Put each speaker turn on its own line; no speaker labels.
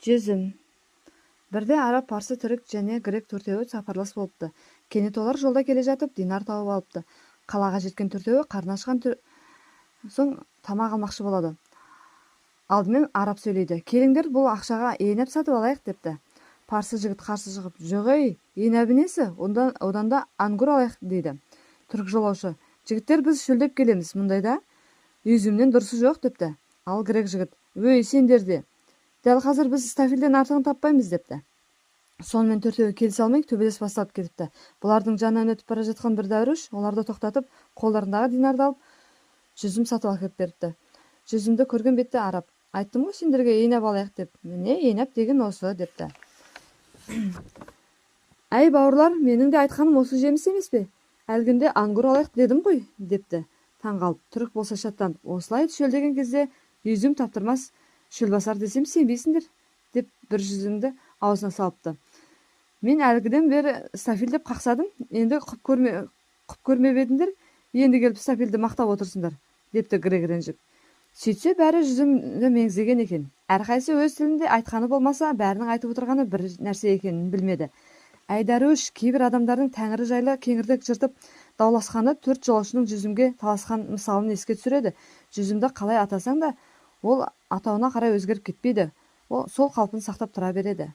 Жүзім. Бірде араб, парсы, түрік және грек төртеуі сапарлас болыпты. Кенет олар жолда келе жатып динар тауып алыпты. Қалаға жеткен төртеуі қарны ашқан соң тамақ алмақшы болады. Алдымен араб сөйлейді. Келіңдер, бұл ақшаға енеп сатып алайық депті. Парсы жігіт қарсы шығып, жоқ ей, енебі несі? Одан да ангур алайық дейді. Түрік жолаушы, жігіттер, біз шөлдеп келеміз, мұндайда üzümнен дұрысы жоқ депті. Ал грек жігіт, өй, сендер де, дәл қазір біз стафилден артығын таппаймыз депті. Сонымен төртеуі келісе алмай төбелес басталып кетіпті. Бұлардың жанынан өтіп бара жатқан бір дәруіш оларды тоқтатып, қолдарындағы динарды алып, жүзім сатып әкеліп беріпті. Жүзімді көрген бетте араб, айттым ғой сендерге енеп алайық деп. Міне енеп деген осы депті. Әй бауырлар, менің де айтқаным осы жеміс емес пе? Әлгінде ангур алайық дедім ғой депті. Таңғалып, түрік болса шаттанып, осылай шөлдеген кезде üzüm таптырмас шөлбасар десем сенбейсіңдер деп бір жүзімді аузына салыпты. Мен әлгіден бері стафил деп қақсадым, енді құп көрмеп едіңдер, енді келіп стафилді мақтап отырсыңдар депті грек ренжіп. Сөйтсе бәрі жүзімді меңзеген екен. Әрқайсы өз тілінде айтқаны болмаса, бәрінің айтып отырғаны бір нәрсе екенін білмеді. Әй дәруіш, кейбір адамдардың тәңірі жайлы кеңірдек жыртып дауласқаны төрт жолаушының жүзімге таласқан мысалын еске түсіреді. Жүзімді қалай атасаң да, ол атауына қарай өзгеріп кетпейді. Ол сол қалпын сақтап тұра береді.